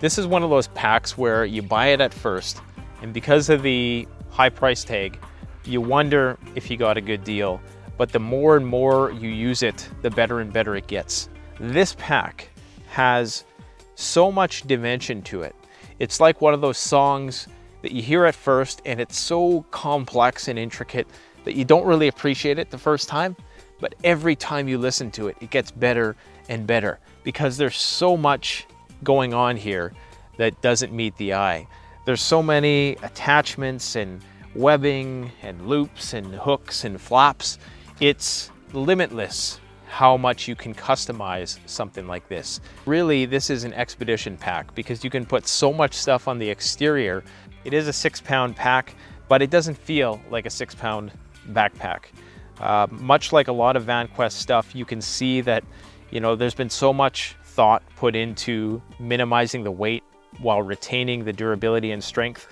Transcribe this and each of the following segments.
This is one of those packs where you buy it at first, and because of the high price tag, you wonder if you got a good deal. But the more and more you use it, the better and better it gets. This pack has so much dimension to it. It's like one of those songs that you hear at first and it's so complex and intricate that you don't really appreciate it the first time, but every time you listen to it, it gets better and better because there's so much going on here that doesn't meet the eye. There's so many attachments and webbing and loops and hooks and flaps. It's limitless how much you can customize something like this. Really, this is an expedition pack because you can put so much stuff on the exterior. It is a 6-pound pack, but it doesn't feel like a 6-pound backpack. Much like a lot of Vanquest stuff, you can see that, you know, there's been so much thought put into minimizing the weight while retaining the durability and strength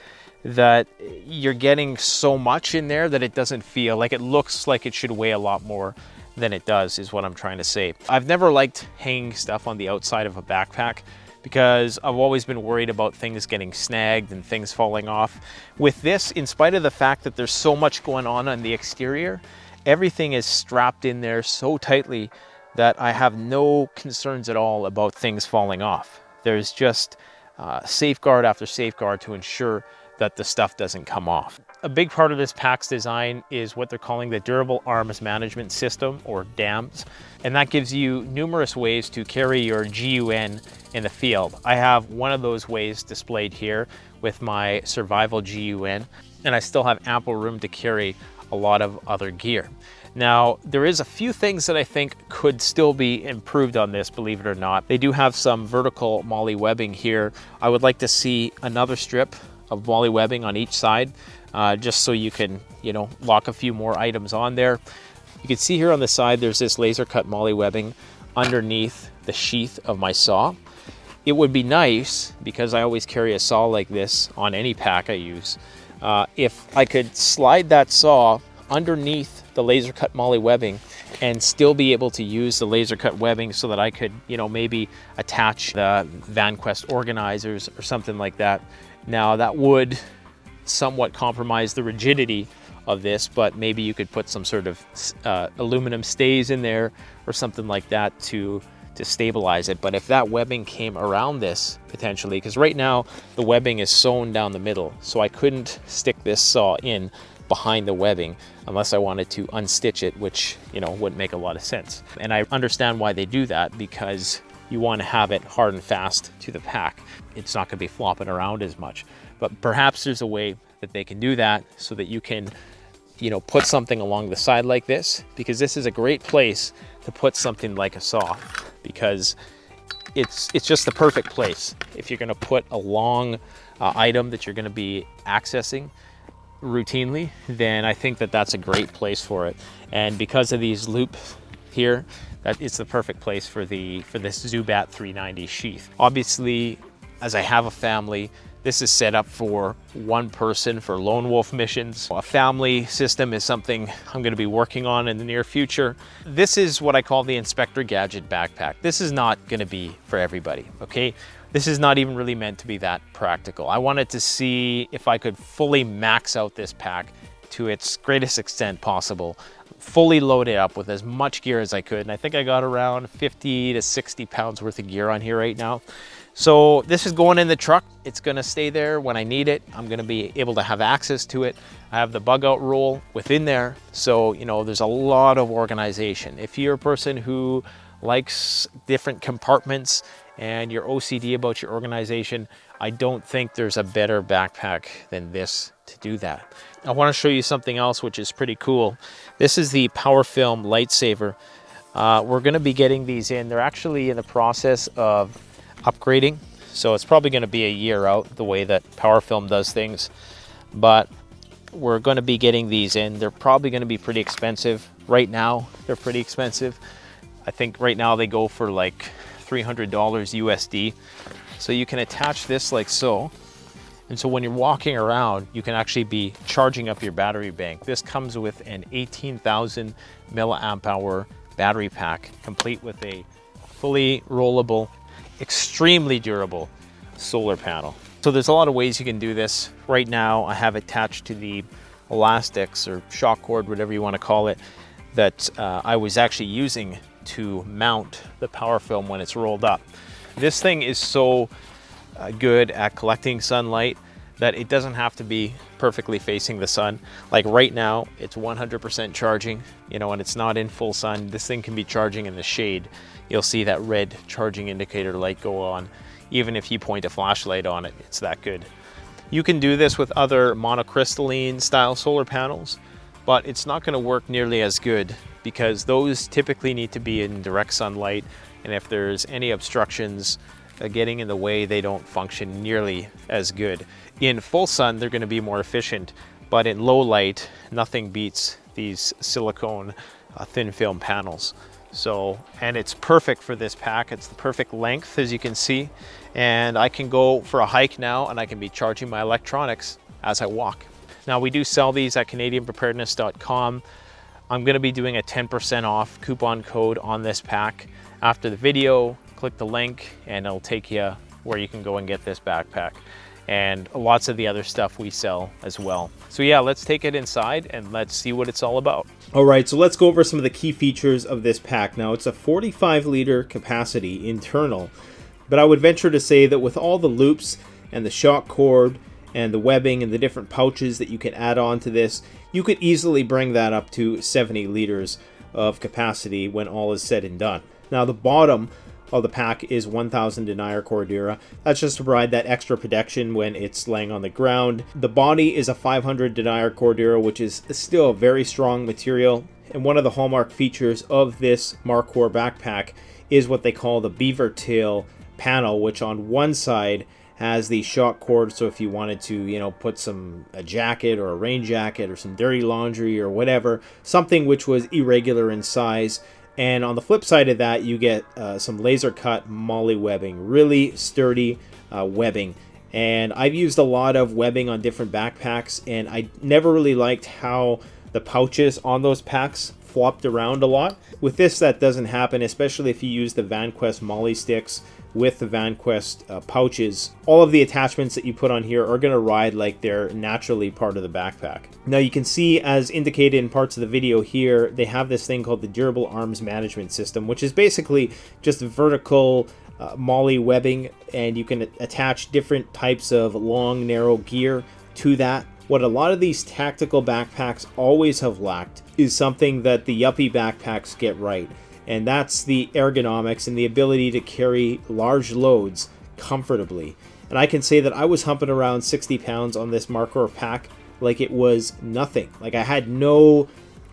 that you're getting so much in there that it doesn't feel like, it looks like it should weigh a lot more than it does, is what I'm trying to say. I've never liked hanging stuff on the outside of a backpack because I've always been worried about things getting snagged and things falling off. With this, in spite of the fact that there's so much going on the exterior, everything is strapped in there so tightly that I have no concerns at all about things falling off. There's just safeguard after safeguard to ensure that the stuff doesn't come off. A big part of this pack's design is what they're calling the Durable Arms Management System, or DAMS, and that gives you numerous ways to carry your GUN in the field. I have one of those ways displayed here with my survival GUN, and I still have ample room to carry a lot of other gear. Now, there is a few things that I think could still be improved on this, believe it or not. They do have some vertical MOLLE webbing here. I would like to see another strip of MOLLE webbing on each side, just so you can, you know, lock a few more items on there. You can see here on the side, there's this laser cut MOLLE webbing underneath the sheath of my saw. It would be nice, because I always carry a saw like this on any pack I use, if I could slide that saw underneath the laser cut MOLLE webbing and still be able to use the laser cut webbing so that I could, you know, maybe attach the Vanquest organizers or something like that. Now that would somewhat compromise the rigidity of this, but maybe you could put some sort of aluminum stays in there or something like that to stabilize it. But if that webbing came around this potentially, because right now the webbing is sewn down the middle, so I couldn't stick this saw in behind the webbing unless I wanted to unstitch it, which, you know, wouldn't make a lot of sense. And I understand why they do that, because you want to have it hard and fast to the pack. It's not going to be flopping around as much. But perhaps there's a way that they can do that so that you can, you know, put something along the side like this, because this is a great place to put something like a saw, because it's just the perfect place. If you're going to put a long item that you're going to be accessing routinely, then I think that that's a great place for it. And because of these loops here, that it's the perfect place for this Zubat 390 sheath. Obviously, as I have a family, this is set up for one person for lone wolf missions. A family system is something I'm going to be working on in the near future. This is what I call the Inspector Gadget backpack. This is not going to be for everybody, okay? This is not even really meant to be that practical. I wanted to see if I could fully max out this pack to its greatest extent possible, fully load it up with as much gear as I could. And I think I got around 50 to 60 pounds worth of gear on here right now. So this is going in the truck. It's gonna stay there when I need it. I'm gonna be able to have access to it. I have the Bugout roll within there. So, you know, there's a lot of organization. If you're a person who likes different compartments and you're OCD about your organization, I don't think there's a better backpack than this to do that. I want to show you something else which is pretty cool. This is the PowerFilm Lightsaber. We're going to be getting these in. They're actually in the process of upgrading, so it's probably going to be a year out the way that PowerFilm does things, but we're going to be getting these in. They're probably going to be pretty expensive. Right now they're pretty expensive. I think right now they go for like $300 USD. So you can attach this like so, and so when you're walking around, you can actually be charging up your battery bank. This comes with an 18,000 milliamp hour battery pack, complete with a fully rollable, extremely durable solar panel. So there's a lot of ways you can do this. Right now I have attached to the elastics or shock cord, whatever you want to call it, that I was actually using to mount the power film when it's rolled up. This thing is so good at collecting sunlight that it doesn't have to be perfectly facing the sun. Like right now, it's 100% charging, you know, and it's not in full sun. This thing can be charging in the shade. You'll see that red charging indicator light go on. Even if you point a flashlight on it, it's that good. You can do this with other monocrystalline style solar panels, but it's not gonna work nearly as good because those typically need to be in direct sunlight. And if there's any obstructions getting in the way, they don't function nearly as good. In full sun, they're going to be more efficient, but in low light, nothing beats these silicone thin film panels. So, and it's perfect for this pack. It's the perfect length, as you can see, and I can go for a hike now and I can be charging my electronics as I walk. Now, we do sell these at CanadianPreparedness.com. I'm going to be doing a 10% off coupon code on this pack. After the video, click the link and it'll take you where you can go and get this backpack and lots of the other stuff we sell as well. So yeah, let's take it inside and let's see what it's all about. All right, so let's go over some of the key features of this pack. Now, it's a 45-liter capacity internal, but I would venture to say that with all the loops and the shock cord and the webbing and the different pouches that you can add on to this, you could easily bring that up to 70 liters of capacity when all is said and done. Now, the bottom of the pack is 1000 denier Cordura. That's just to provide that extra protection when it's laying on the ground. The body is a 500 denier Cordura, which is still a very strong material. And one of the hallmark features of this Markhor backpack is what they call the beaver tail panel, which on one side has the shock cord. So if you wanted to, you know, put a jacket or a rain jacket or some dirty laundry or whatever, something which was irregular in size. And on the flip side of that, you get some laser cut MOLLE webbing, really sturdy webbing. And I've used a lot of webbing on different backpacks, and I never really liked how the pouches on those packs flopped around a lot. With this, that doesn't happen, especially if you use the Vanquest MOLLE Sticks with the Vanquest pouches. All of the attachments that you put on here are going to ride like they're naturally part of the backpack. Now, you can see, as indicated in parts of the video here, they have this thing called the Durable Arms Management System, which is basically just vertical MOLLE webbing, and you can attach different types of long, narrow gear to that. What a lot of these tactical backpacks always have lacked is something that the yuppie backpacks get right. And that's the ergonomics and the ability to carry large loads comfortably. And I can say that I was humping around 60 pounds on this Markhor pack like it was nothing. Like I had no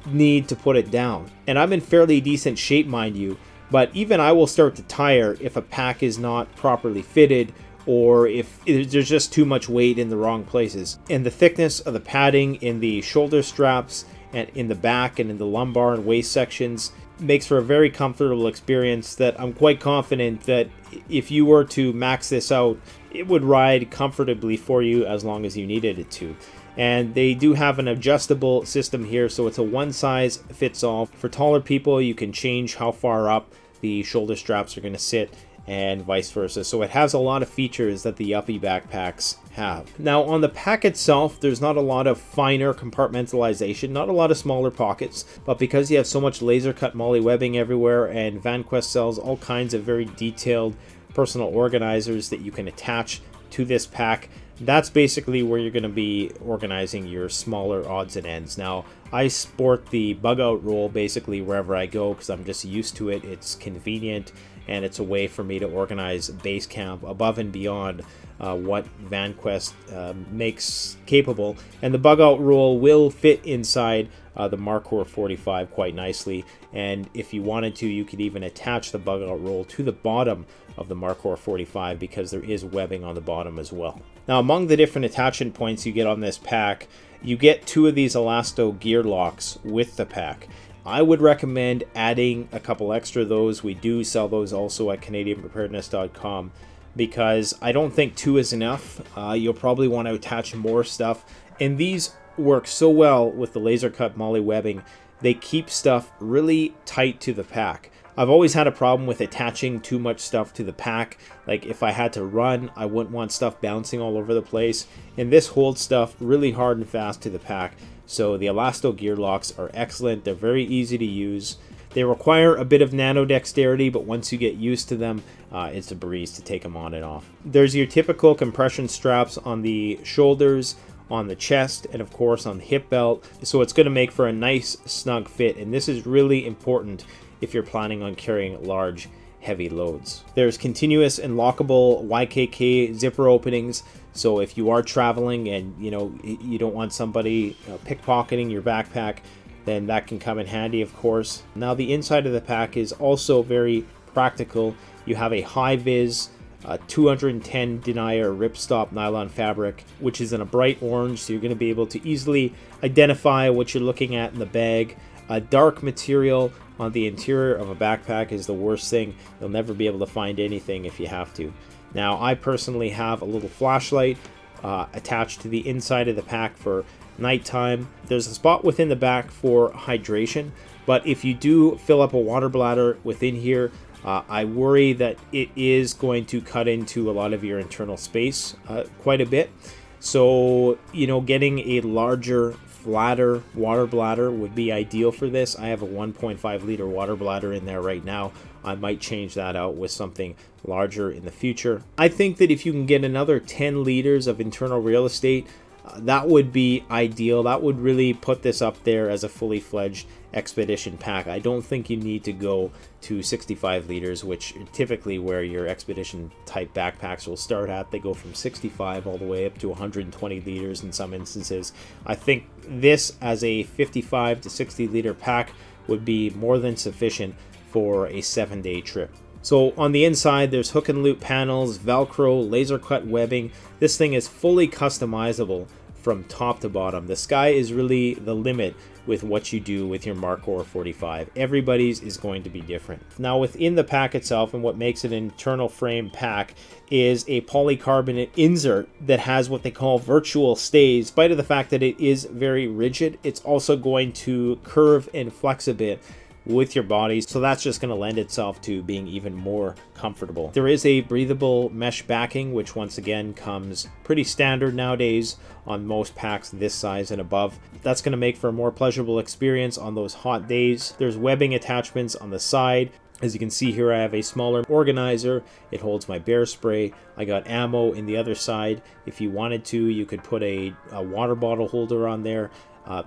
need to put it down. And I'm in fairly decent shape, mind you, but even I will start to tire if a pack is not properly fitted or if there's just too much weight in the wrong places. And the thickness of the padding in the shoulder straps and in the back and in the lumbar and waist sections makes for a very comfortable experience that I'm quite confident that if you were to max this out, it would ride comfortably for you as long as you needed it to. And they do have an adjustable system here, so it's a one size fits all. For taller people, you can change how far up the shoulder straps are going to sit and vice versa. So it has a lot of features that the yuppie backpacks have. Now, on the pack itself, there's not a lot of finer compartmentalization, not a lot of smaller pockets, but because you have so much laser cut MOLLE webbing everywhere, and Vanquest sells all kinds of very detailed personal organizers that you can attach to this pack, that's basically where you're going to be organizing your smaller odds and ends. Now, I sport the Bugout roll basically wherever I go because I'm just used to it. It's convenient, and it's a way for me to organize base camp above and beyond what Vanquest makes capable. And the Bugout roll will fit inside the Markhor 45 quite nicely, and if you wanted to, you could even attach the Bugout roll to the bottom of the Markhor 45 because there is webbing on the bottom as well. Now, among the different attachment points you get on this pack, you get 2 of these Elasto gear locks with the pack. I would recommend adding a couple extra of those. We do sell those also at CanadianPreparedness.com because I don't think 2 is enough. You'll probably want to attach more stuff, and these work so well with the laser cut MOLLE webbing. They keep stuff really tight to the pack. I've always had a problem with attaching too much stuff to the pack. Like if I had to run, I wouldn't want stuff bouncing all over the place. And this holds stuff really hard and fast to the pack. So the Elasto gear locks are excellent. They're very easy to use. They require a bit of nano dexterity, but once you get used to them, it's a breeze to take them on and off. There's your typical compression straps on the shoulders, on the chest, and of course on the hip belt. So it's going to make for a nice snug fit, and this is really important if you're planning on carrying large, heavy loads. There's continuous and lockable YKK zipper openings. So if you are traveling and you don't want somebody pickpocketing your backpack, then that can come in handy, of course. Now the inside of the pack is also very practical. You have a high-vis 210 denier ripstop nylon fabric, which is in a bright orange, so you're going to be able to easily identify what you're looking at in the bag. A dark material on the interior of a backpack is the worst thing. You'll never be able to find anything if you have to. Now, I personally have a little flashlight attached to the inside of the pack for nighttime. There's a spot within the back for hydration, but if you do fill up a water bladder within here, I worry that it is going to cut into a lot of your internal space quite a bit. So, getting a larger, flatter water bladder would be ideal for this. I have a 1.5 liter water bladder in there right now. I might change that out with something larger in the future. I think that if you can get another 10 liters of internal real estate, that would be ideal. That would really put this up there as a fully fledged expedition pack. I don't think you need to go to 65 liters, which typically where your expedition type backpacks will start at. They go from 65 all the way up to 120 liters in some instances. I think this as a 55 to 60 liter pack would be more than sufficient for a 7-day trip. So on the inside, there's hook and loop panels, Velcro, laser cut webbing. This thing is fully customizable from top to bottom. The sky is really the limit with what you do with your Markhor 45. Everybody's is going to be different. Now within the pack itself, and what makes it an internal frame pack, is a polycarbonate insert that has what they call virtual stays. In spite of the fact that it is very rigid, it's also going to curve and flex a bit with your body, so that's just going to lend itself to being even more comfortable. There is a breathable mesh backing, which once again comes pretty standard nowadays on most packs this size and above. That's going to make for a more pleasurable experience on those hot days. There's webbing attachments on the side. As you can see here, I have a smaller organizer. It holds my bear spray. I got ammo in the other side. If you wanted to, you could put a water bottle holder on there.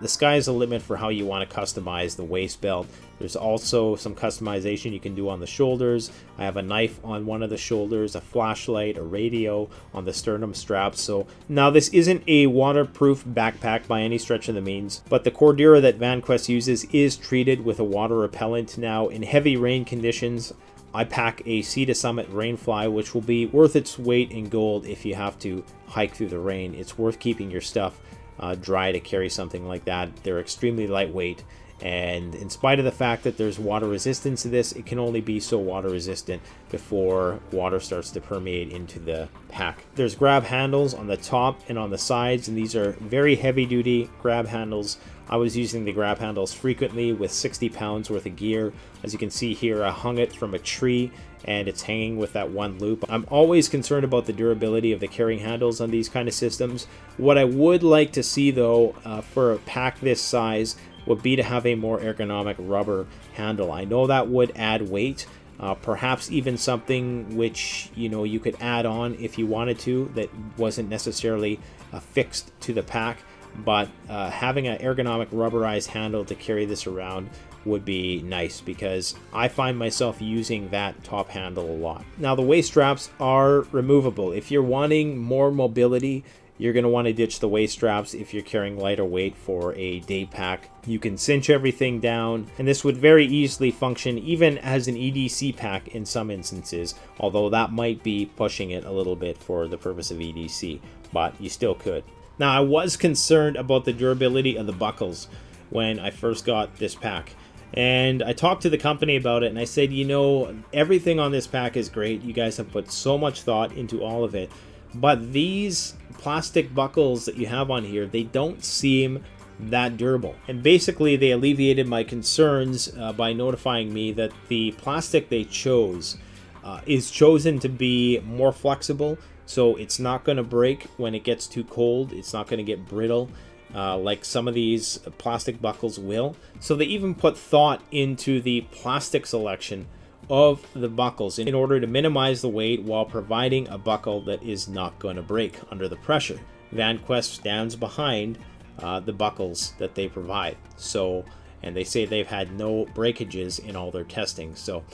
The sky is the limit for how you want to customize the waist belt. There's also some customization you can do on the shoulders. I have a knife on one of the shoulders, a flashlight, a radio on the sternum straps. So now this isn't a waterproof backpack by any stretch of the means, but the Cordura that Vanquest uses is treated with a water repellent. Now in heavy rain conditions, I pack a Sea to Summit Rainfly, which will be worth its weight in gold if you have to hike through the rain. It's worth keeping your stuff dry to carry something like that. They're extremely lightweight, and in spite of the fact that there's water resistance to this, it can only be so water resistant before water starts to permeate into the pack. There's grab handles on the top and on the sides, and these are very heavy duty grab handles. I was using the grab handles frequently with 60 pounds worth of gear. As you can see here, I hung it from a tree and it's hanging with that one loop. I'm always concerned about the durability of the carrying handles on these kind of systems. What I would like to see though, for a pack this size, would be to have a more ergonomic rubber handle. I know that would add weight, perhaps even something which you could add on if you wanted to, that wasn't necessarily affixed to the pack, but having an ergonomic rubberized handle to carry this around would be nice, because I find myself using that top handle a lot. Now the waist straps are removable. If you're wanting more mobility, you're going to want to ditch the waist straps if you're carrying lighter weight for a day pack. You can cinch everything down, and this would very easily function even as an EDC pack in some instances, although that might be pushing it a little bit for the purpose of EDC, but you still could. Now I was concerned about the durability of the buckles when I first got this pack, and I talked to the company about it, and I said, everything on this pack is great. You guys have put so much thought into all of it, but these plastic buckles that you have on here, they don't seem that durable. And basically they alleviated my concerns by notifying me that the plastic they chose is chosen to be more flexible, so it's not going to break when it gets too cold. It's not going to get brittle like some of these plastic buckles will. So they even put thought into the plastic selection of the buckles in order to minimize the weight while providing a buckle that is not going to break under the pressure. Vanquest stands behind the buckles that they provide. So, and they say they've had no breakages in all their testing. So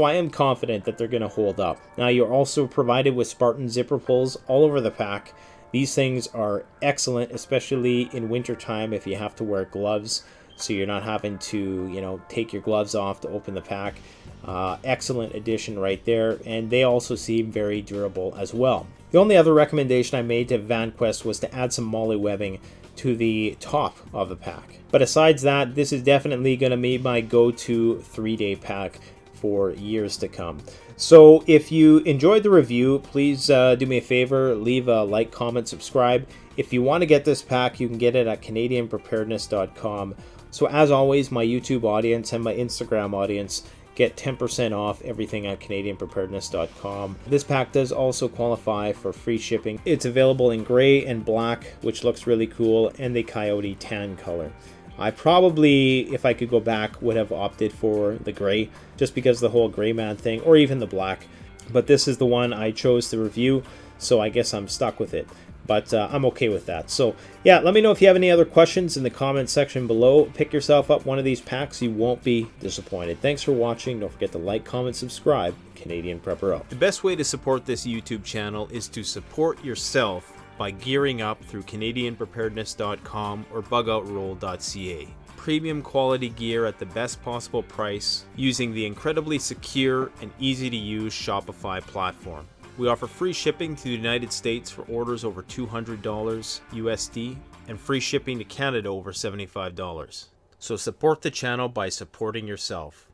I am confident that they're going to hold up. Now, you're also provided with Spartan zipper pulls all over the pack. These things are excellent, especially in wintertime if you have to wear gloves, so you're not having to, you know, take your gloves off to open the pack. Excellent addition right there, and they also seem very durable as well. The only other recommendation I made to Vanquest was to add some MOLLE webbing to the top of the pack. But besides that, this is definitely going to be my go-to 3-day pack for years to come. So if you enjoyed the review, please do me a favor, leave a like, comment, subscribe. If you want to get this pack, you can get it at CanadianPreparedness.com. So as always, my YouTube audience and my Instagram audience get 10% off everything at CanadianPreparedness.com. This pack does also qualify for free shipping. It's available in gray and black, which looks really cool, and the coyote tan color. I probably, if I could go back, would have opted for the gray, just because the whole gray man thing, or even the black. But this is the one I chose to review, so I guess I'm stuck with it. But I'm okay with that. So yeah, let me know if you have any other questions in the comment section below. Pick yourself up one of these packs. You won't be disappointed. Thanks for watching. Don't forget to like, comment, subscribe. Canadian Prepper out. The best way to support this YouTube channel is to support yourself by gearing up through CanadianPreparedness.com or BugoutRoll.ca. Premium quality gear at the best possible price using the incredibly secure and easy to use Shopify platform. We offer free shipping to the United States for orders over $200 USD and free shipping to Canada over $75. So support the channel by supporting yourself.